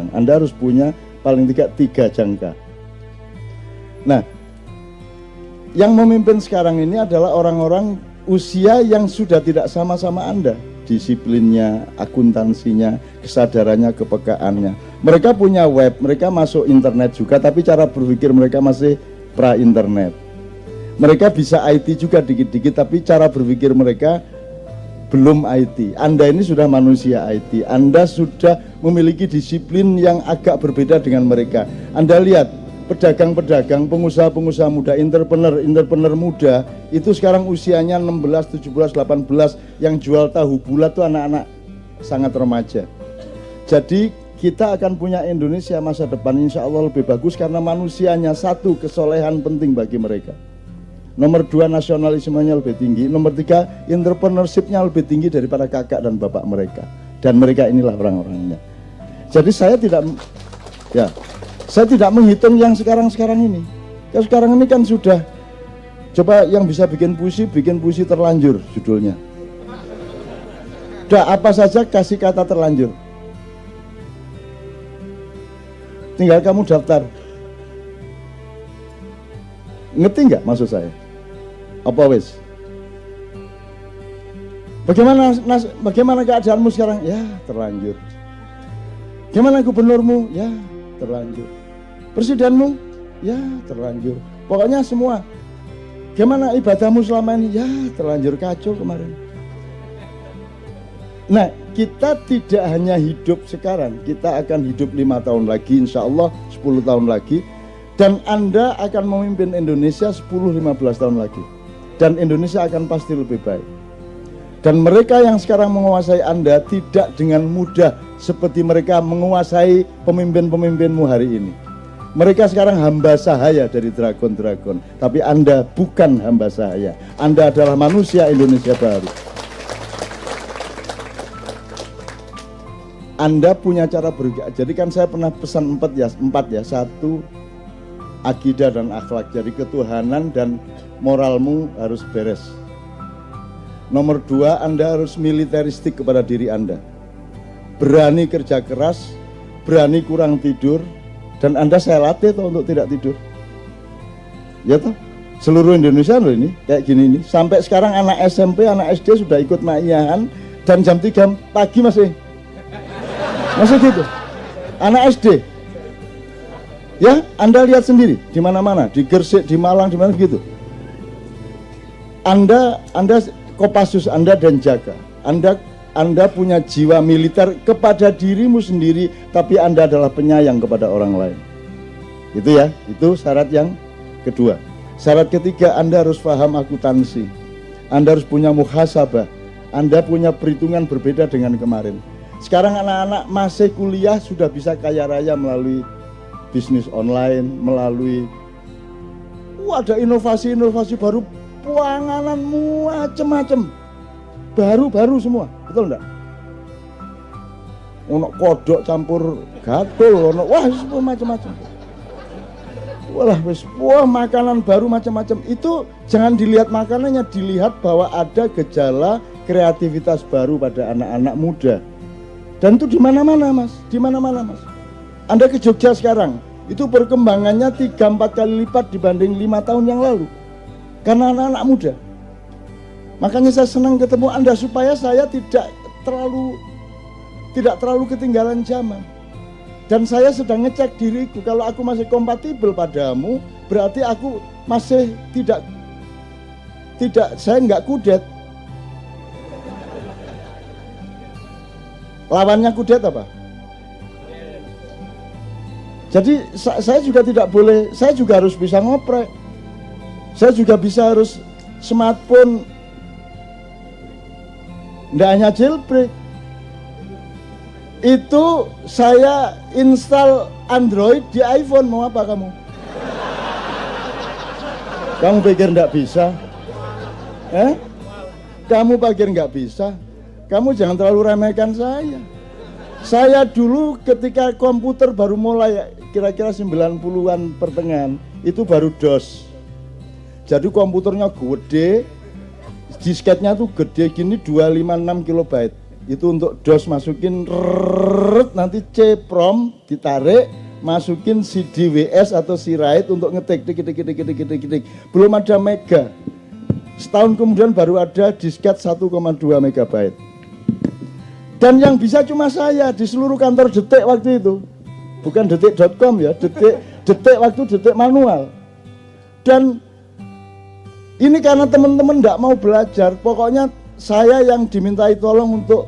sekarang. Anda harus punya paling tidak 3 jangka. Nah, yang memimpin sekarang ini adalah orang-orang usia yang sudah tidak sama-sama Anda. Disiplinnya, akuntansinya, kesadarannya, kepekaannya. Mereka punya web, mereka masuk internet juga, tapi cara berpikir mereka masih pra-internet. Mereka bisa IT juga dikit-dikit, tapi cara berpikir mereka belum IT. Anda ini sudah manusia IT. Anda sudah memiliki disiplin yang agak berbeda dengan mereka. Anda lihat, pedagang-pedagang, pengusaha-pengusaha muda, entrepreneur muda, itu sekarang usianya 16, 17, 18, yang jual tahu bulat itu anak-anak sangat remaja. Jadi kita akan punya Indonesia masa depan insya Allah lebih bagus karena manusianya. Satu, kesolehan penting bagi mereka. Nomor 2, nasionalismenya lebih tinggi. Nomor 3, entrepreneurship-nya lebih tinggi daripada kakak dan bapak mereka. Dan mereka inilah orang-orangnya. Jadi saya tidak menghitung yang sekarang-sekarang ini. Yang sekarang ini kan sudah, coba yang bisa bikin puisi terlanjur judulnya. Udah apa saja kasih kata terlanjur. Tinggal kamu daftar. Ngerti nggak maksud saya? Apa wes? Bagaimana keadaanmu sekarang? Ya, terlanjur. Gimana gubernurmu? Ya, terlanjur. Presidenmu? Ya, terlanjur. Pokoknya semua. Gimana ibadahmu selama ini? Ya, terlanjur, kacau kemarin. Nah, kita tidak hanya hidup sekarang, kita akan hidup 5 tahun lagi, insya Allah 10 tahun lagi. Dan Anda akan memimpin Indonesia 10-15 tahun lagi. Dan Indonesia akan pasti lebih baik. Dan mereka yang sekarang menguasai Anda tidak dengan mudah seperti mereka menguasai pemimpin-pemimpinmu hari ini. Mereka sekarang hamba sahaya dari dragon-dragon. Tapi Anda bukan hamba sahaya. Anda adalah manusia Indonesia baru. Anda punya cara berpikir. Jadi kan saya pernah pesan 4 ya. 1, akidah dan akhlak. Jadi ketuhanan dan moralmu harus beres. Nomor 2, Anda harus militeristik kepada diri Anda. Berani kerja keras, berani kurang tidur, dan Anda saya latih toh untuk tidak tidur. Ya toh? Seluruh Indonesia loh ini, kayak gini ini. Sampai sekarang anak SMP, anak SD sudah ikut maiyahan, dan jam 3 pagi masih gitu. Anak SD. Ya, Anda lihat sendiri di mana-mana, di Gresik, di Malang, di mana begitu. Anda Kopassus Anda dan jaga. Anda punya jiwa militer kepada dirimu sendiri, tapi Anda adalah penyayang kepada orang lain. Itu ya, itu syarat yang kedua. Syarat ketiga, Anda harus paham akuntansi. Anda harus punya muhasabah. Anda punya perhitungan berbeda dengan kemarin. Sekarang anak-anak masih kuliah sudah bisa kaya raya melalui bisnis online, melalui ada inovasi-inovasi baru. Pangananmu macem-macem, baru semua, betul enggak? Ono kodok campur gatul, ono wah semua macam-macam. Wah makanan baru macam-macam. Itu jangan dilihat makanannya, dilihat bahwa ada gejala kreativitas baru pada anak-anak muda. Dan itu di mana-mana mas, di mana-mana mas. Anda ke Jogja sekarang, itu perkembangannya 3-4 kali lipat dibanding 5 tahun yang lalu. Karena anak-anak muda. Makanya saya senang ketemu Anda supaya saya tidak terlalu ketinggalan zaman. Dan saya sedang ngecek diriku, kalau aku masih kompatibel padamu, berarti aku masih saya nggak kudet. Lawannya kudet apa? Jadi saya juga tidak boleh, saya juga harus bisa ngoprek. Saya juga bisa harus smartphone, tidak hanya jailbreak. Itu saya install Android di iPhone, mau apa kamu? Kamu pikir tidak bisa? Kamu pikir nggak bisa? Kamu jangan terlalu remehkan saya. Saya dulu ketika komputer baru mulai, kira-kira 90-an pertengahan, itu baru DOS. Jadi komputernya gede, disketnya tuh gede gini 256 kilobyte. itu untuk DOS masukin nanti C-prom ditarik, masukin CD-WS atau C-write untuk ngetik tik. Belum ada mega. Setahun kemudian baru ada disket 1,2 megabyte. Dan yang bisa cuma saya di seluruh kantor Detik waktu itu. Bukan detik.com ya, detik waktu detik manual. Dan ini karena teman-teman tidak mau belajar, pokoknya saya yang dimintai tolong untuk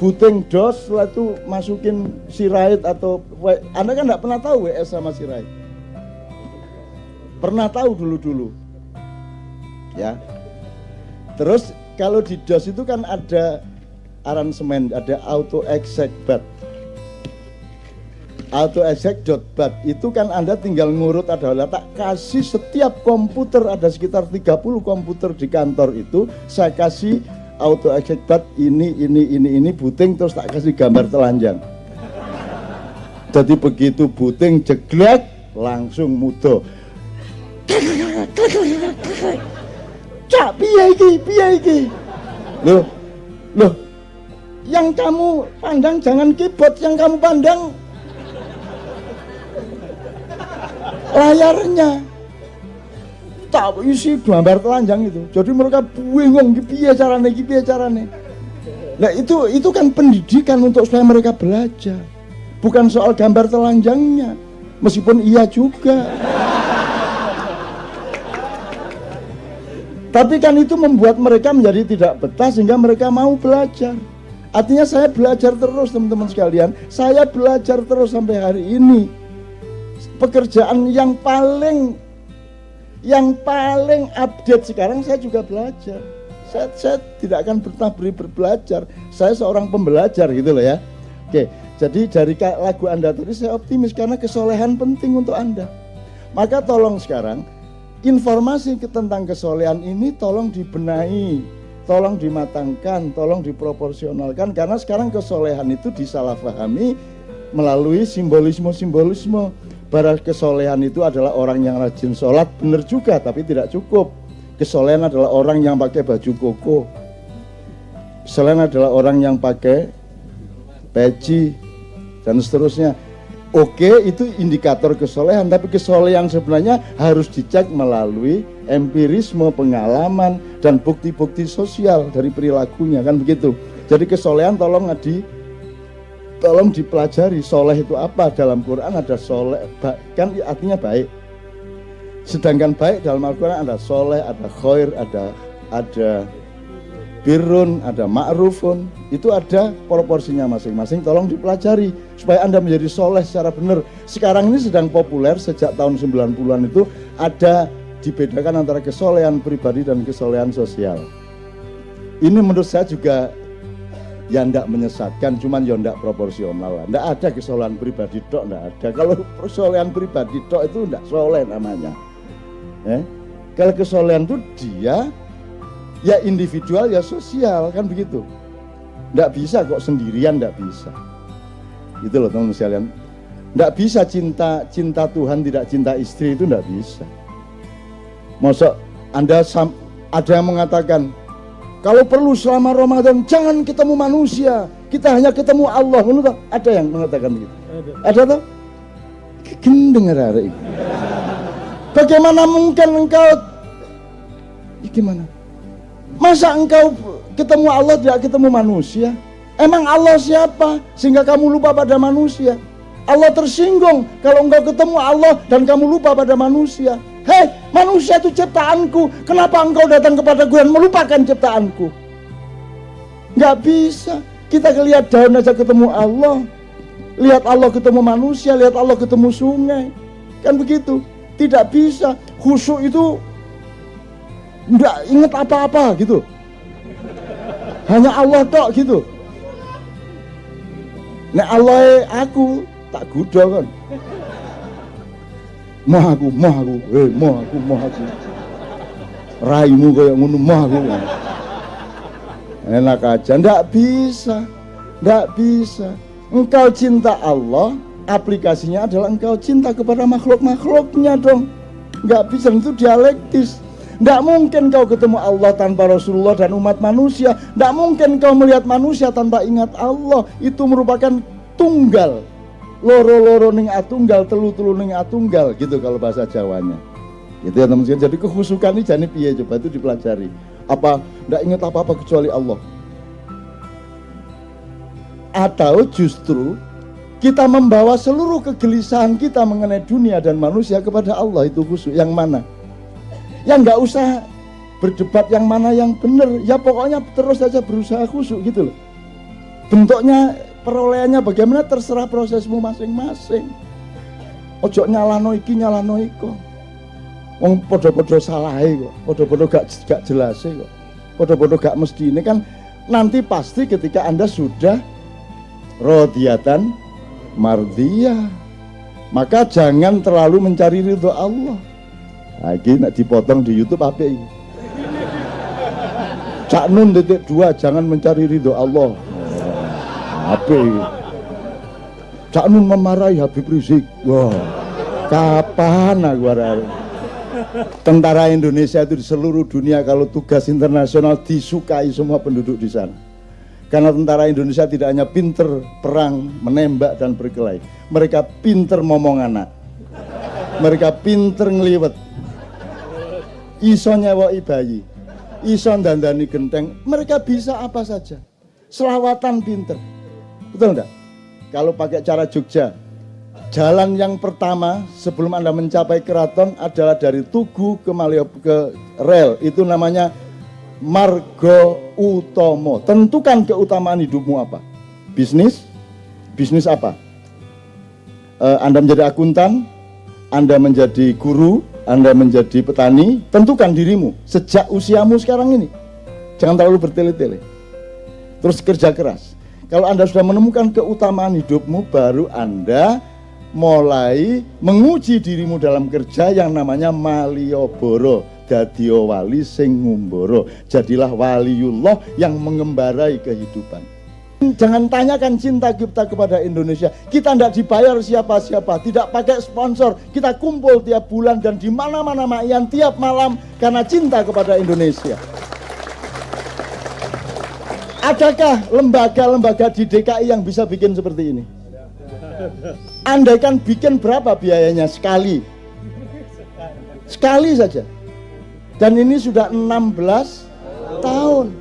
booting DOS, setelah itu masukin C-write atau Anda kan tidak pernah tahu WS sama C-write. Pernah tahu dulu-dulu. Ya. Terus kalau di DOS itu kan ada aransemen, ada auto exec bat. Auto exec.bat itu kan Anda tinggal ngurut, adalah tak kasih setiap komputer, ada sekitar 30 komputer di kantor itu, saya kasih auto exec.bat ini booting, terus tak kasih gambar telanjang. Jadi begitu booting jeglek langsung mudo. Cak piye iki? Loh, yang kamu pandang jangan keyboard, yang kamu pandang layarnya. Tak isi gambar telanjang itu. Jadi mereka bingung piye carane. Nah itu kan pendidikan untuk supaya mereka belajar. Bukan soal gambar telanjangnya. Meskipun iya juga. Tapi kan itu membuat mereka menjadi tidak betah sehingga mereka mau belajar. Artinya saya belajar terus teman-teman sekalian. Saya belajar terus sampai hari ini. Pekerjaan yang paling update sekarang saya juga belajar. Saya tidak akan pernah berbelajar. Saya seorang pembelajar gitu loh ya. Oke, jadi dari lagu Anda tadi saya optimis karena kesolehan penting untuk Anda. Maka tolong sekarang informasi tentang kesolehan ini tolong dibenahi, tolong dimatangkan, tolong diproporsionalkan karena sekarang kesolehan itu disalahpahami melalui simbolisme. Bahwa kesolehan itu adalah orang yang rajin sholat, benar juga, tapi tidak cukup. Kesolehan adalah orang yang pakai baju koko. Kesolehan adalah orang yang pakai peci, dan seterusnya. Oke, itu indikator kesolehan, tapi kesolehan sebenarnya harus dicek melalui empirisme, pengalaman, dan bukti-bukti sosial dari perilakunya, kan begitu. Jadi kesolehan tolong dipelajari. Soleh itu apa? Dalam Quran ada soleh, kan artinya baik. Sedangkan baik dalam Al-Quran ada soleh, ada khair, ada birrun, ada ma'rufun. Itu ada proporsinya masing-masing. Tolong dipelajari supaya Anda menjadi soleh secara benar. Sekarang ini sedang populer sejak tahun 90-an itu ada dibedakan antara kesolehan pribadi dan kesolehan sosial. Ini menurut saya juga ya ndak menyesatkan, cuman ya ndak proporsional lah. Ndak ada kesolehan pribadi tok, ndak ada. Kalau kesolehan pribadi tok itu ndak soleh namanya. Kalau kesolehan itu dia ya individual ya sosial, kan begitu. Ndak bisa kok sendirian, ndak bisa. Gitu loh teman-teman sekalian. Ndak bisa cinta Tuhan tidak cinta istri, itu ndak bisa. Masa Anda ada yang mengatakan kalau perlu selama Ramadan jangan ketemu manusia, kita hanya ketemu Allah. Ada yang mengatakan begitu? Ada toh? Gendeng arek iki. Bagaimana mungkin engkau gimana? Masa engkau ketemu Allah tidak ketemu manusia? Emang Allah siapa sehingga kamu lupa pada manusia? Allah tersinggung kalau engkau ketemu Allah dan kamu lupa pada manusia. Hei, manusia itu ciptaanku, kenapa engkau datang kepadaku dan melupakan ciptaanku? Nggak bisa. Kita lihat daun aja ketemu Allah, lihat Allah ketemu manusia, lihat Allah ketemu sungai, kan begitu. Tidak bisa. Khusyuk itu nggak ingat apa-apa gitu, hanya Allah tok gitu. Nek Allah aku tak gudo kan. Mah aku. Raimu kayak ngono mah aku. Enak aja, ndak bisa. Engkau cinta Allah, aplikasinya adalah engkau cinta kepada makhluk-makhluknya dong. Nggak bisa, itu dialektis. Tidak mungkin kau ketemu Allah tanpa Rasulullah dan umat manusia. Tidak mungkin kau melihat manusia tanpa ingat Allah. Itu merupakan tunggal. Loro-loro ning atunggal, telu-telu ning atunggal, gitu kalau bahasa Jawanya. Gitu ya teman-teman. Jadi kehusukan ini jane piye, coba itu dipelajari. Apa tidak ingat apa-apa kecuali Allah? Atau justru kita membawa seluruh kegelisahan kita mengenai dunia dan manusia kepada Allah, itu khusyuk. Yang mana? Ya nggak usah berdebat yang mana yang benar, ya pokoknya terus saja berusaha khusyuk gitu loh. Bentuknya, perolehannya bagaimana terserah prosesmu masing-masing. Ojo nyalano iki nyalano iko. Wong podo-podo salahe kok, podo-podo gak jelas kok, podo-podo gak mesti. Ini kan nanti pasti ketika Anda sudah rodiyatan mardiyah, maka jangan terlalu mencari ridho Allah. Lagi nak dipotong di YouTube apa ini? Cak Nun titik 2, jangan mencari ridho Allah. Apa ini? Cak Nun memarahi Habib Rizik. Wah, kapan aku harap? Tentara Indonesia itu di seluruh dunia kalau tugas internasional disukai semua penduduk di sana. Karena tentara Indonesia tidak hanya pinter perang, menembak dan berkelahi, mereka pinter ngomong anak, mereka pinter ngeliwet, iso nyewoi bayi, iso dandani genteng, mereka bisa apa saja, selawatan pinter, betul enggak? Kalau pakai cara Jogja, jalan yang pertama sebelum Anda mencapai keraton adalah dari Tugu ke Malioboro ke rel, itu namanya Margo Utomo. Tentukan keutamaan hidupmu apa? Bisnis? Bisnis apa? Anda menjadi akuntan, Anda menjadi guru, Anda menjadi petani. Tentukan dirimu sejak usiamu sekarang ini. Jangan terlalu bertele-tele. Terus kerja keras. Kalau Anda sudah menemukan keutamaan hidupmu, baru Anda mulai menguji dirimu dalam kerja yang namanya Malioboro. Dadio wali sing ngumboro, jadilah waliullah yang mengembarai kehidupan. Jangan tanyakan cinta kita kepada Indonesia. Kita tidak dibayar siapa-siapa, tidak pakai sponsor. Kita kumpul tiap bulan dan di mana-mana mayan tiap malam karena cinta kepada Indonesia. Adakah lembaga-lembaga di DKI yang bisa bikin seperti ini? Andaikan bikin, berapa biayanya sekali? Sekali saja. Dan ini sudah 16 tahun.